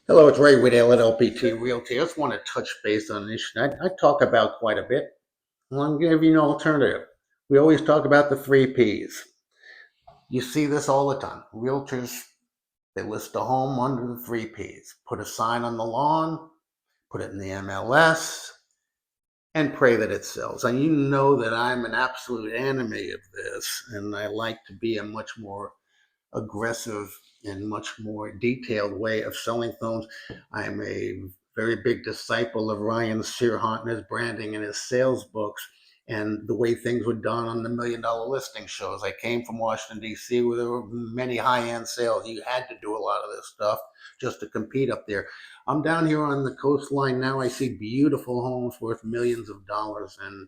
Hello, it's Ray Wedell at LPT Realty. I just want to touch base on an issue I talk about quite a bit. Well, I'm going to give you an alternative. We always talk about the three P's. You see this all the time. Realtors, they list a home under the three P's. Put a sign on the lawn, put it in the MLS, and pray that it sells. And you know that I'm an absolute enemy of this, and I like to be a much more aggressive and much more detailed way of selling films. I'm a very big disciple of Ryan Searhant and his branding and his sales books and the way things were done on the $1 Million Listing shows. I came from Washington, D.C., where there were many high-end sales. You had to do a lot of this stuff just to compete up there. I'm down here on the coastline now. I see beautiful homes worth millions of dollars, and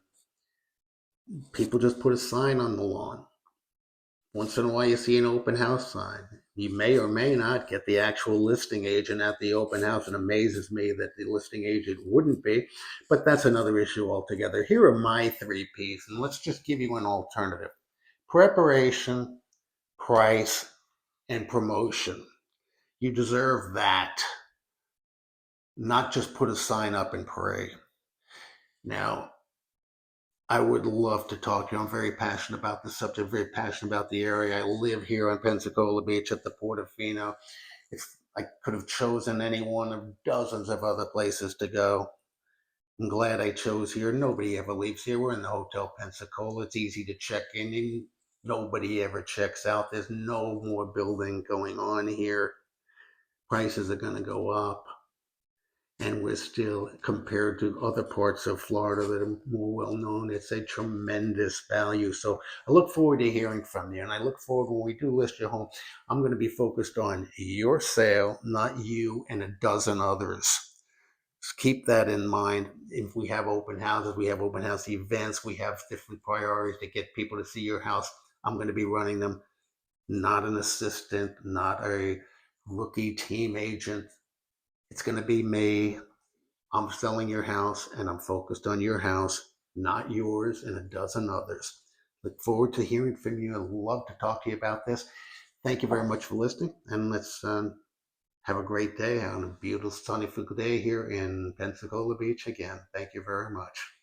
people just put a sign on the lawn. Once in a while, you see an open house sign. You may or may not get the actual listing agent at the open house. It amazes me that the listing agent wouldn't be, but that's another issue altogether. Here are my three P's, and let's just give you an alternative: preparation, price, and promotion. You deserve that, not just put a sign up and pray. Now, I would love to talk to you. I'm very passionate about the subject, very passionate about the area. I live here on Pensacola Beach at the Portofino. If I could have chosen any one of dozens of other places to go, I'm glad I chose here. Nobody ever leaves here. We're in the Hotel Pensacola. It's easy to check in, and nobody ever checks out. There's no more building going on here. Prices are going to go up, and we're still, compared to other parts of Florida that are more well known, it's a tremendous value. So I look forward to hearing from you, and I look forward, when we do list your home, I'm going to be focused on your sale, not you and a dozen others. Just keep that in mind. If we have open houses, we have open house events, we have different priorities to get people to see your house. I'm going to be running them, not an assistant, not a rookie team agent. It's going to be me. I'm selling your house, and I'm focused on your house, not yours and a dozen others. Look forward to hearing from you. I'd love to talk to you about this. Thank you very much for listening, and let's have a great day on a beautiful sunny day here in Pensacola Beach again. Thank you very much.